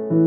Hello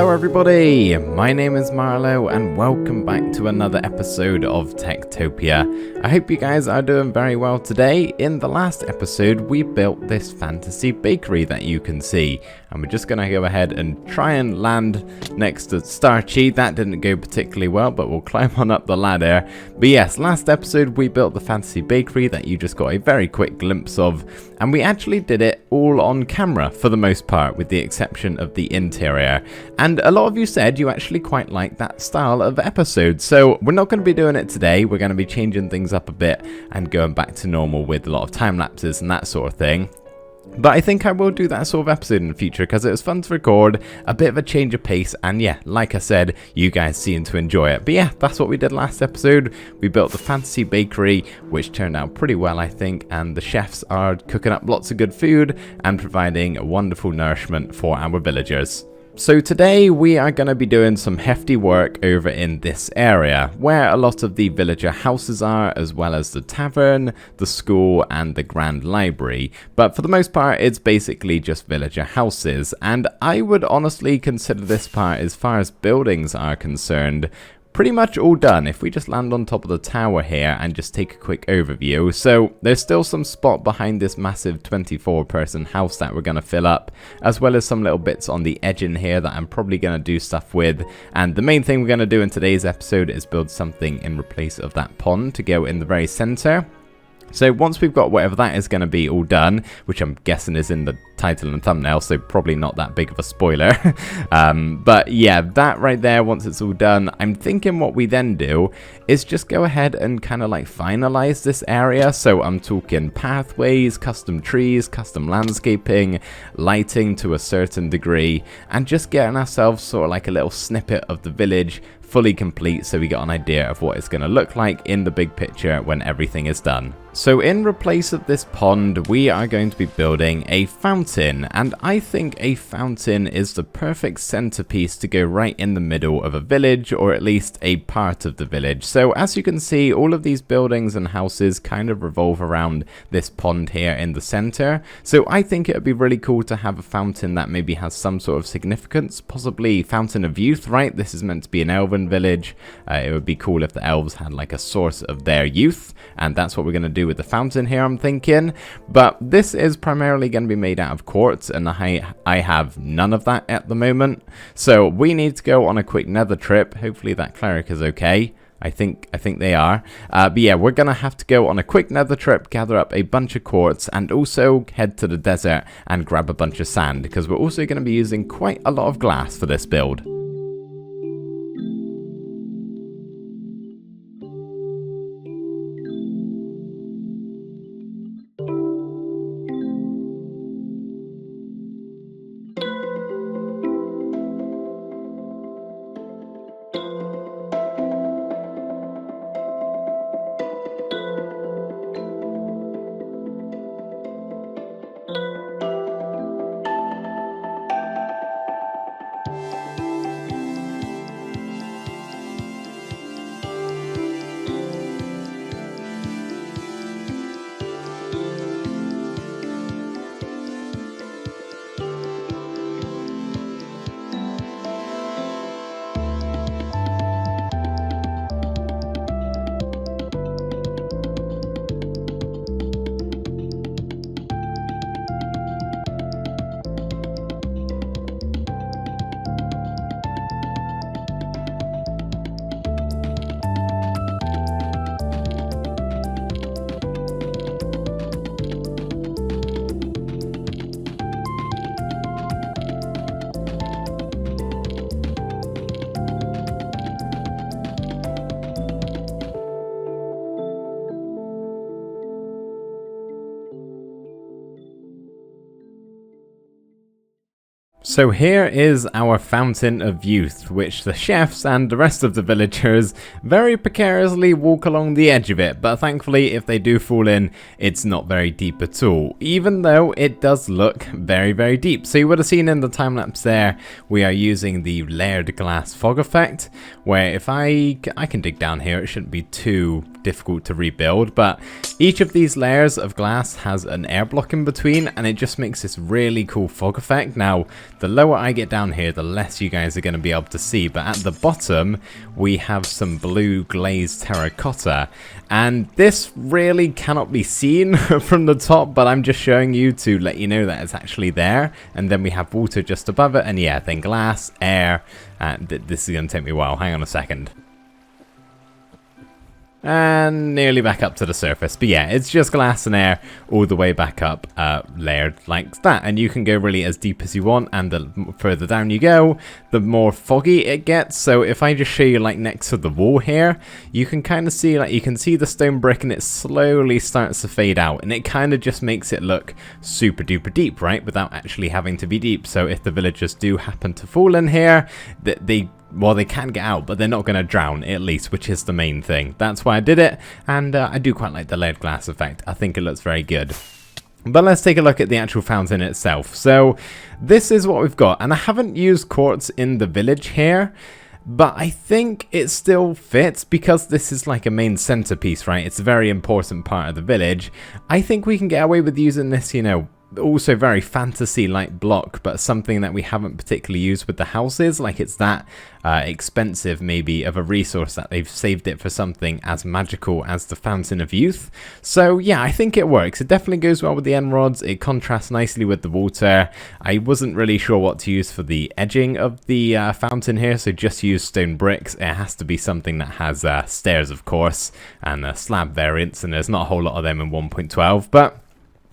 everybody, my name is Marlo and welcome back to another episode of TekTopia. I hope you guys are doing very well today. In the last episode we built this fantasy bakery that you can see, and we're just going to go ahead and try and land next to Starchy. That didn't go particularly well, but we'll climb on up the ladder. But yes, last episode we built the fantasy bakery that you just got a very quick glimpse of, and we actually did it all on camera for the most part, with the exception of the interior. And a lot of you said you actually quite like that style of episode, so we're not going to be doing it today. We're going to be changing things up a bit and going back to normal with a lot of time lapses and that sort of thing. But I think I will do that sort of episode in the future because it was fun to record, a bit of a change of pace, and yeah, like I said, you guys seem to enjoy it. But yeah, that's what we did last episode. We built the fantasy bakery, which turned out pretty well, I think, and the chefs are cooking up lots of good food and providing wonderful nourishment for our villagers. So today we are going to be doing some hefty work over in this area, where a lot of the villager houses are, as well as the tavern, the school and the grand library. But for the most part it's basically just villager houses, and I would honestly consider this part, as far as buildings are concerned, pretty much all done. If we just land on top of the tower here and just take a quick overview. So there's still some spot behind this massive 24-person house that we're going to fill up, as well as some little bits on the edge in here that I'm probably going to do stuff with. And the main thing we're going to do in today's episode is build something in replace of that pond to go in the very center. So once we've got whatever that is going to be all done, which I'm guessing is in the title and thumbnail, so probably not that big of a spoiler. But yeah, that right there, once it's all done, I'm thinking what we then do is just go ahead and kind of like finalize this area. So I'm talking pathways, custom trees, custom landscaping, lighting to a certain degree, and just getting ourselves sort of like a little snippet of the village fully complete, so we got an idea of what it's going to look like in the big picture when everything is done. So in replace of this pond, we are going to be building a fountain, and I think a fountain is the perfect centerpiece to go right in the middle of a village, or at least a part of the village. So as you can see, all of these buildings and houses kind of revolve around this pond here in the center. So I think it would be really cool to have a fountain that maybe has some sort of significance, possibly Fountain of Youth, right? This is meant to be an elven village. It would be cool if the elves had like a source of their youth, and that's what we're going to do with the fountain here, I'm thinking. But this is primarily going to be made out of quartz, and I have none of that at the moment, so we need to go on a quick nether trip. Hopefully that cleric is okay. I think they are. But yeah, we're gonna have to go on a quick nether trip, gather up a bunch of quartz, and also head to the desert and grab a bunch of sand, because we're also going to be using quite a lot of glass for this build. So here is our Fountain of Youth, which the chefs and the rest of the villagers very precariously walk along the edge of it, but thankfully if they do fall in, it's not very deep at all, even though it does look very, very deep. So you would have seen in the time lapse there, we are using the layered glass fog effect, where if I can dig down here, it shouldn't be too difficult to rebuild, but each of these layers of glass has an air block in between, and it just makes this really cool fog effect. Now, the lower I get down here, the less you guys are going to be able to see, but at the bottom we have some blue glazed terracotta, and this really cannot be seen from the top, but I'm just showing you to let you know that it's actually there. And then we have water just above it, and yeah, then glass, air, and this is going to take me a while. Hang on a second. And nearly back up to the surface, but yeah, it's just glass and air all the way back up, layered like that, and you can go really as deep as you want, and the further down you go, the more foggy it gets. So if I just show you like next to the wall here, you can kind of see, like, you can see the stone brick, and it slowly starts to fade out, and it kind of just makes it look super duper deep, right, without actually having to be deep. So if the villagers do happen to fall in here, well, they can get out, but they're not going to drown, at least, which is the main thing. That's why I did it, and I do quite like the layered glass effect. I think it looks very good. But let's take a look at the actual fountain itself. So this is what we've got, and I haven't used quartz in the village here, but I think it still fits because this is like a main centerpiece, right? It's a very important part of the village. I think we can get away with using this, you know, also very fantasy-like block, but something that we haven't particularly used with the houses. Like, it's that expensive maybe of a resource that they've saved it for something as magical as the Fountain of Youth. So yeah, I think it works. It definitely goes well with the end rods. It contrasts nicely with the water. I wasn't really sure what to use for the edging of the fountain here, so just use stone bricks. It has to be something that has stairs, of course, and slab variants, and there's not a whole lot of them in 1.12, but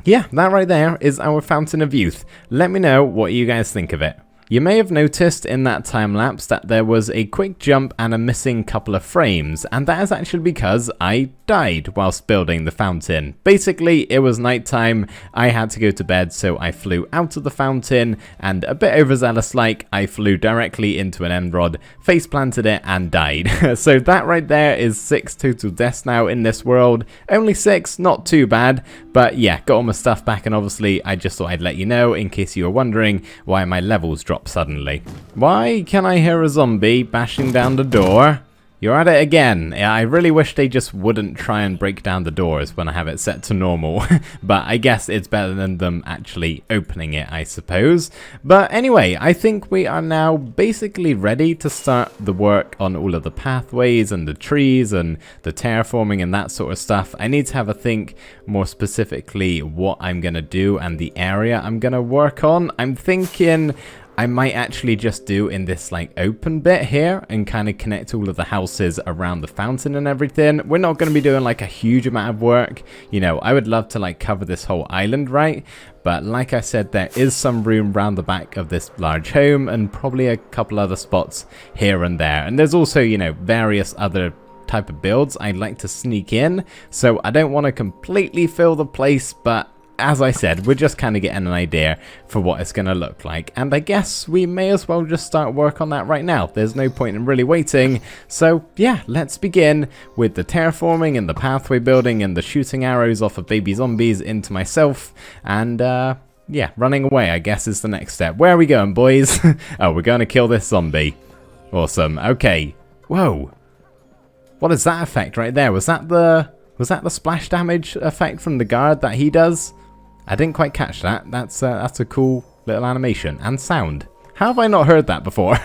yeah, that right there is our Fountain of Youth. Let me know what you guys think of it. You may have noticed in that time lapse that there was a quick jump and a missing couple of frames, and that is actually because I died whilst building the fountain. Basically, it was nighttime, I had to go to bed, so I flew out of the fountain, and a bit overzealous like, I flew directly into an end rod, face planted it, and died. So that right there is 6 total deaths now in this world. Only 6, not too bad, but yeah, got all my stuff back, and obviously I just thought I'd let you know in case you were wondering why my levels dropped suddenly. Why can I hear a zombie bashing down the door? You're at it again. I really wish they just wouldn't try and break down the doors when I have it set to normal. But I guess it's better than them actually opening it, I suppose. But anyway, I think we are now basically ready to start the work on all of the pathways and the trees and the terraforming and that sort of stuff. I need to have a think more specifically what I'm going to do and the area I'm going to work on. I'm thinking I might actually just do in this like open bit here and kind of connect all of the houses around the fountain and everything. We're not going to be doing like a huge amount of work. You know, I would love to like cover this whole island, right? But like I said, there is some room around the back of this large home and probably a couple other spots here and there. And there's also, you know, various other type of builds I'd like to sneak in. So I don't want to completely fill the place, but as I said, we're just kind of getting an idea for what it's going to look like, and I guess we may as well just start work on that right now. There's no point in really waiting, so yeah, let's begin with the terraforming and the pathway building and the shooting arrows off of baby zombies into myself, and yeah, running away I guess is the next step. Where are we going, boys? Oh, we're going to kill this zombie. Awesome. Okay. Whoa. What is that effect right there? Was that the splash damage effect from the guard that he does? I didn't quite catch that. That's a cool little animation and sound. How have I not heard that before?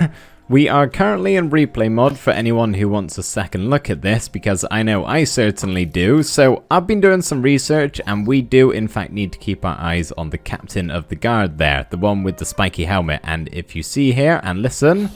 We are currently in replay mod for anyone who wants a second look at this, because I know I certainly do. So I've been doing some research, and we do in fact need to keep our eyes on the captain of the guard there, the one with the spiky helmet. And if you see here and listen,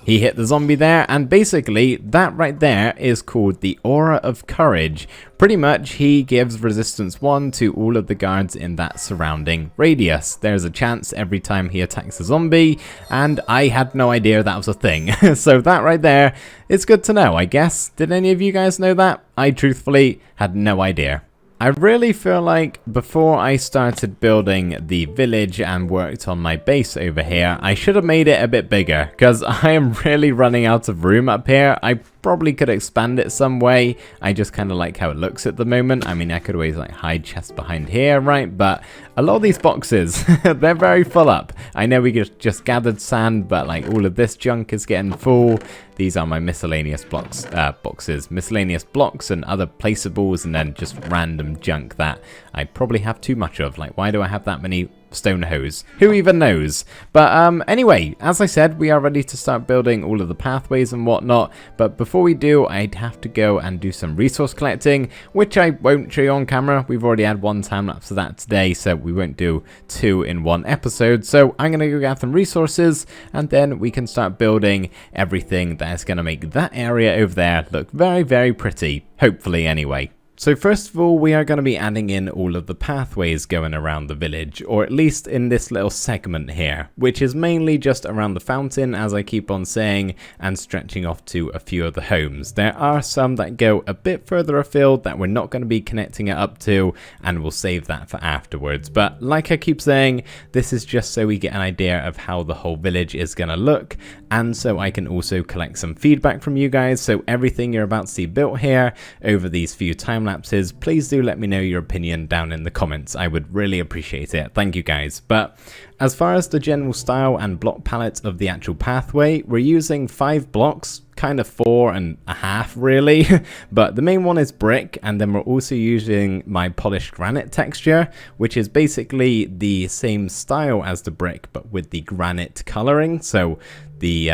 he hit the zombie there, and basically that right there is called the Aura of Courage. Pretty much he gives resistance 1 to all of the guards in that surrounding radius. There's a chance every time he attacks a zombie, and I had no idea that was a thing. So that right there is good to know, I guess. Did any of you guys know that? I truthfully had no idea. I really feel like before I started building the village and worked on my base over here, I should have made it a bit bigger because I am really running out of room up here. I probably could expand it some way. I just kind of like how it looks at the moment. I mean, I could always like hide chests behind here, right? But a lot of these boxes, they're very full up. I know we just gathered sand, but like all of this junk is getting full. These are my miscellaneous boxes, miscellaneous blocks and other placeables, and then just random junk that I probably have too much of. Like, why do I have that many stone hose? Who even knows? But anyway, as I said, we are ready to start building all of the pathways and whatnot. But before we do, I'd have to go and do some resource collecting, which I won't show you on camera. We've already had one time lapse of that today, so we won't do 2 in 1 episode. So I'm gonna go gather some resources, and then we can start building everything that's gonna make that area over there look very, very pretty. Hopefully, anyway. So first of all, we are going to be adding in all of the pathways going around the village, or at least in this little segment here, which is mainly just around the fountain, as I keep on saying, and stretching off to a few of the homes. There are some that go a bit further afield that we're not going to be connecting it up to, and we'll save that for afterwards. But like I keep saying, this is just so we get an idea of how the whole village is going to look, and so I can also collect some feedback from you guys. So everything you're about to see built here over these few time lapses, please do let me know your opinion down in the comments. I would really appreciate it. Thank you guys. But as far as the general style and block palette of the actual pathway, we're using 5 blocks, kind of 4.5 really, but the main one is brick, and then we're also using my polished granite texture, which is basically the same style as the brick but with the granite coloring. So the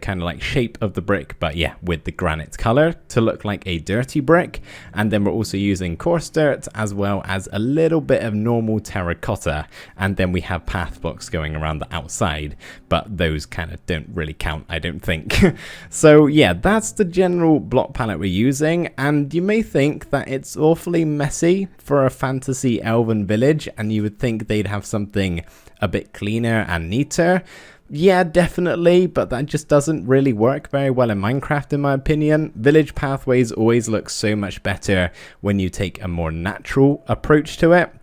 kind of like shape of the brick, but yeah, with the granite color to look like a dirty brick. And then we're also using coarse dirt as well as a little bit of normal terracotta, and then we have path blocks going around the outside, but those kind of don't really count, I don't think. So yeah, that's the general block palette we're using, and you may think that it's awfully messy for a fantasy elven village, and you would think they'd have something a bit cleaner and neater. Yeah, definitely, but that just doesn't really work very well in Minecraft, in my opinion. Village pathways always look so much better when you take a more natural approach to it,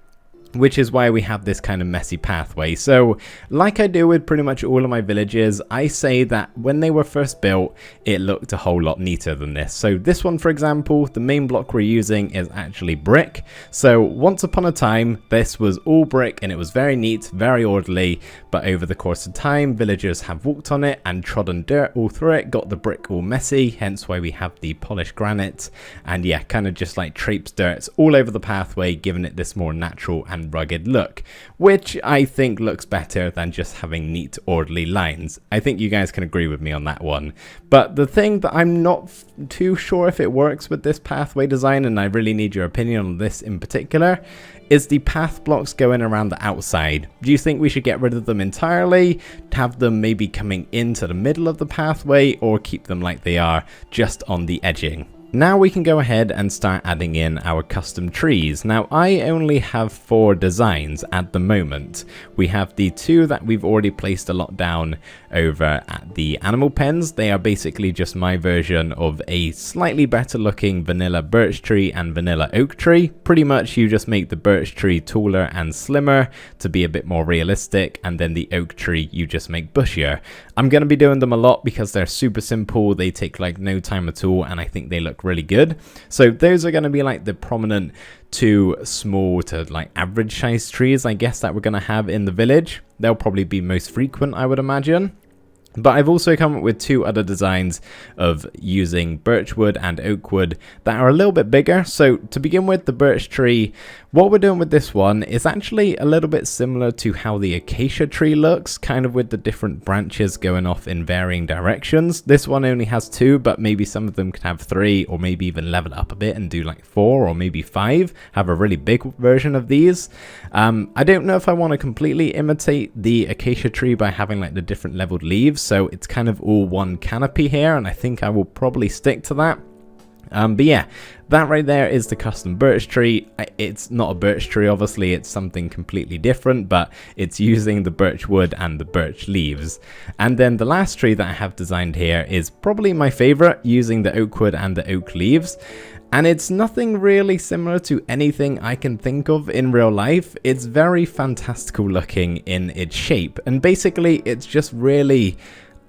which is why we have this kind of messy pathway. So like I do with pretty much all of my villages, I say that when they were first built, it looked a whole lot neater than this. So this one, for example, the main block we're using is actually brick. So once upon a time, this was all brick and it was very neat, very orderly, but over the course of time, villagers have walked on it and trodden dirt all through it, got the brick all messy, hence why we have the polished granite, and yeah, kind of just like traipsed dirt all over the pathway, giving it this more natural and rugged look, which I think looks better than just having neat, orderly lines. I think you guys can agree with me on that one. But the thing that I'm not too sure if it works with this pathway design, and I really need your opinion on this in particular, is the path blocks going around the outside. Do you think we should get rid of them entirely, have them maybe coming into the middle of the pathway, or keep them like they are, just on the edging? Now we can go ahead and start adding in our custom trees. Now I only have 4 designs at the moment. We have the 2 that we've already placed a lot down over at the animal pens. They are basically just my version of a slightly better looking vanilla birch tree and vanilla oak tree. Pretty much you just make the birch tree taller and slimmer to be a bit more realistic, and then the oak tree you just make bushier. I'm going to be doing them a lot because they're super simple, they take like no time at all, and I think they look really good. So those are going to be like the prominent 2 small to like average size trees, I guess, that we're going to have in the village. They'll probably be most frequent, I would imagine. But I've also come up with 2 other designs of using birch wood and oak wood that are a little bit bigger. So to begin with, the birch tree, what we're doing with this one is actually a little bit similar to how the acacia tree looks, kind of with the different branches going off in varying directions. This one only has 2, but maybe some of them could have 3, or maybe even level up a bit and do like 4 or maybe 5, have a really big version of these. I don't know if I want to completely imitate the acacia tree by having like the different leveled leaves. So it's kind of all one canopy here, and I think I will probably stick to that. But yeah, that right there is the custom birch tree. It's not a birch tree, obviously, it's something completely different, but it's using the birch wood and the birch leaves. And then the last tree that I have designed here is probably my favorite, using the oak wood and the oak leaves. And it's nothing really similar to anything I can think of in real life. It's very fantastical looking in its shape, and basically it's just really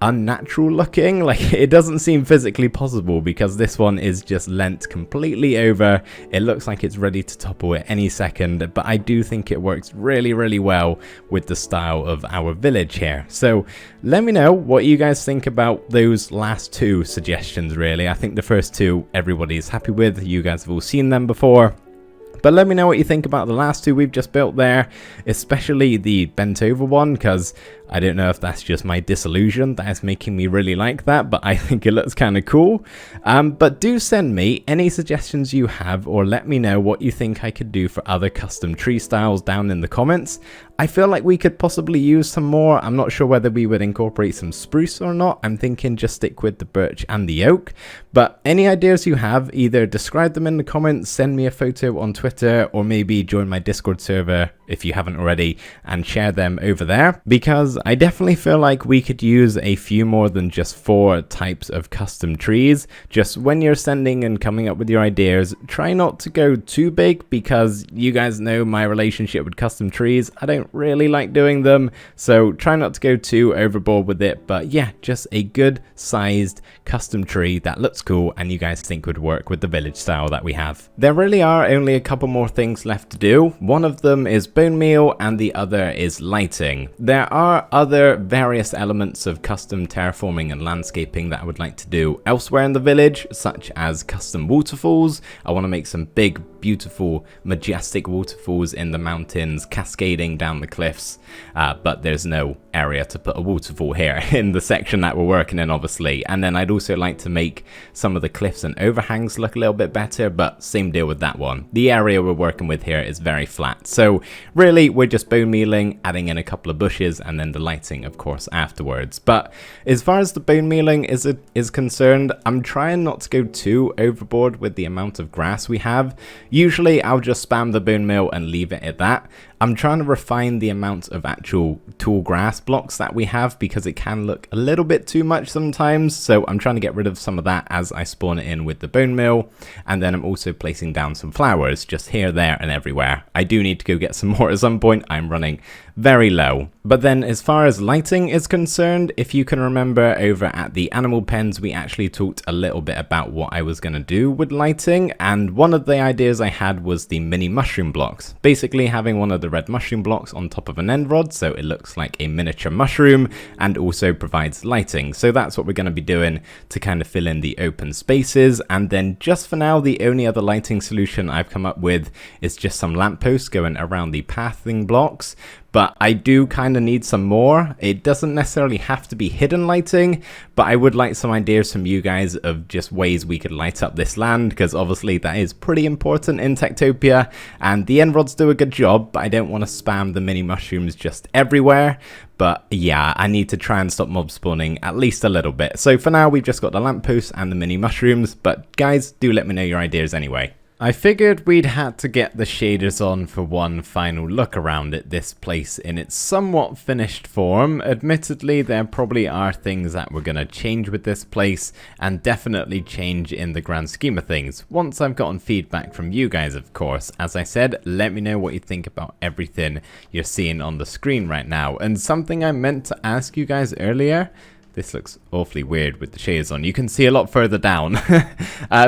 unnatural looking. Like, it doesn't seem physically possible because this one is just leant completely over. It looks like it's ready to topple at any second, but I do think it works really well with the style of our village here. So let me know what you guys think about those last two suggestions. Really, I think the first two everybody's happy with. You guys have all seen them before. But let me know what you think about the last two we've just built there, especially the bent over one, because I don't know if that's just my disillusion that is making me really like that, but I think it looks kind of cool. But do send me any suggestions you have, or let me know what you think I could do for other custom tree styles down in the comments. I feel like we could possibly use some more. I'm not sure whether we would incorporate some spruce or not. I'm thinking just stick with the birch and the oak. But any ideas you have, either describe them in the comments, send me a photo on Twitter, or maybe join my Discord server if you haven't already and share them over there, because I definitely feel like we could use a few more than just 4 types of custom trees. Just when you're sending and coming up with your ideas, try not to go too big, because you guys know my relationship with custom trees. I don't really like doing them, so try not to go too overboard with it. But yeah, just a good sized custom tree that looks cool and you guys think would work with the village style that we have. There really are only a couple more things left to do. One of them is bone meal and the other is lighting. There are other various elements of custom terraforming and landscaping that I would like to do elsewhere in the village, such as custom waterfalls. I want to make some big, beautiful, majestic waterfalls in the mountains cascading down the cliffs, but there's no area to put a waterfall here in the section that we're working in, obviously. And then I'd also like to make some of the cliffs and overhangs look a little bit better, but same deal with that one. The area we're working with here is very flat, so really we're just bone mealing, adding in a couple of bushes, and then the lighting of course afterwards. But as far as the bone mealing is concerned, I'm trying not to go too overboard with the amount of grass we have. Usually I'll just spam the bone meal and leave it at that. I'm trying to refine the amount of actual tall grass blocks that we have, because it can look a little bit too much sometimes, so I'm trying to get rid of some of that as I spawn it in with the bone meal. And then I'm also placing down some flowers just here, there and everywhere. I do need to go get some more at some point. I'm running very low. But then as far as lighting is concerned, if you can remember over at the animal pens, we actually talked a little bit about what I was going to do with lighting, and one of the ideas I had was the mini mushroom blocks. Basically having one of the red mushroom blocks on top of an end rod, so it looks like a miniature mushroom and also provides lighting. So that's what we're going to be doing to kind of fill in the open spaces. And then just for now, the only other lighting solution I've come up with is just some lampposts going around the pathing blocks. But I do kind of need some more. It doesn't necessarily have to be hidden lighting, but I would like some ideas from you guys of just ways we could light up this land, because obviously that is pretty important in TekTopia, and the end rods do a good job, but I don't want to spam the mini mushrooms just everywhere. But yeah, I need to try and stop mob spawning at least a little bit. So for now, we've just got the lampposts and the mini mushrooms, but guys, do let me know your ideas anyway. I figured we'd had to get the shaders on for one final look around at this place in its somewhat finished form. Admittedly, there probably are things that we're going to change with this place, and definitely change in the grand scheme of things, once I've gotten feedback from you guys, of course. As I said, let me know what you think about everything you're seeing on the screen right now. And something I meant to ask you guys earlier, this looks awfully weird with the shades on. You can see a lot further down.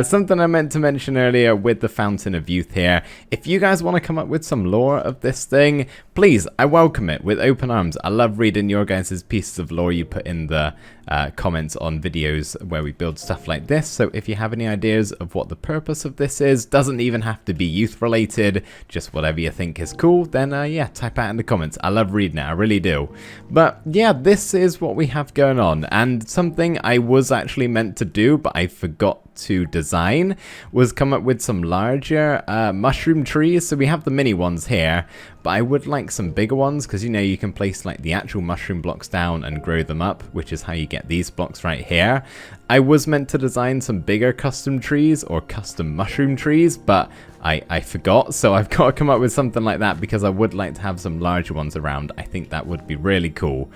Something I meant to mention earlier with the Fountain of Youth here. If you guys want to come up with some lore of this thing, please, I welcome it with open arms. I love reading your guys' pieces of lore you put in the comments on videos where we build stuff like this. So if you have any ideas of what the purpose of this is, doesn't even have to be youth related, just whatever you think is cool, then yeah, type out in the comments. I love reading it, I really do. But yeah, this is what we have going on. And something I was actually meant to do, but I forgot to design, was come up with some larger mushroom trees. So we have the mini ones here, but I would like some bigger ones, because you know you can place like the actual mushroom blocks down and grow them up, which is how you get these blocks right here. I was meant to design some bigger custom trees or custom mushroom trees, but I forgot, so I've got to come up with something like that, because I would like to have some larger ones around. I think that would be really cool.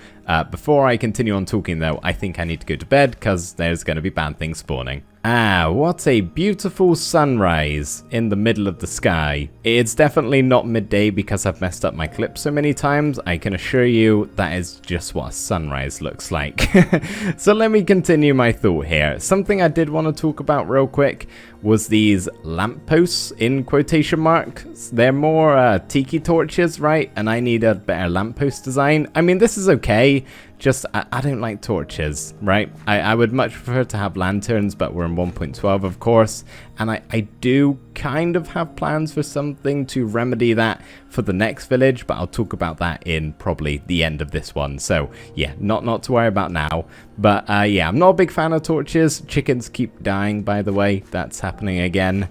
Before I continue on talking though, I think I need to go to bed, because there's going to be bad things spawning. Ah, what a beautiful sunrise in the middle of the sky. It's definitely not midday because I've messed up my clip so many times. I can assure you that is just what a sunrise looks like. So let me continue my thought here. Something I did want to talk about real quick was these lampposts in quotation marks. They're more tiki torches, right? And I need a better lamppost design. I mean, this is okay. Just, I don't like torches, right? I would much prefer to have lanterns, but we're in 1.12, of course. And I do kind of have plans for something to remedy that for the next village, but I'll talk about that in probably the end of this one. So yeah, not to worry about now. But yeah, I'm not a big fan of torches. Chickens keep dying, by the way. That's happening again.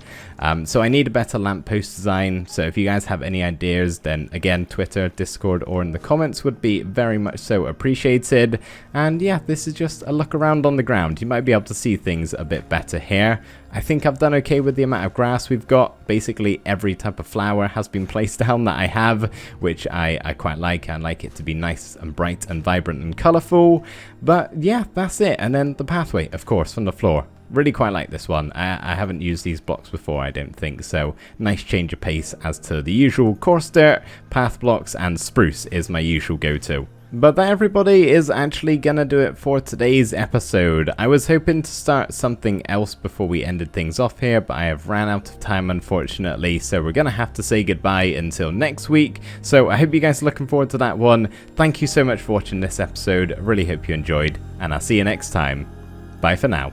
So I need a better lamppost design. So if you guys have any ideas, then again, Twitter, Discord, or in the comments would be very much so appreciated. And yeah, this is just a look around on the ground. You might be able to see things a bit better here. I think I've done okay with the amount of grass we've got. Basically every type of flower has been placed down that I have, which I quite like. I like it to be nice and bright and vibrant and colourful. But yeah, that's it. And then the pathway, of course, from the floor. Really quite like this one. I haven't used these blocks before, I don't think, so nice change of pace as to the usual coarse dirt, path blocks, and spruce is my usual go-to. But that, everybody, is actually gonna do it for today's episode. I was hoping to start something else before we ended things off here, but I have ran out of time, unfortunately, so we're gonna have to say goodbye until next week. So I hope you guys are looking forward to that one. Thank you so much for watching this episode. I really hope you enjoyed, and I'll see you next time. Bye for now.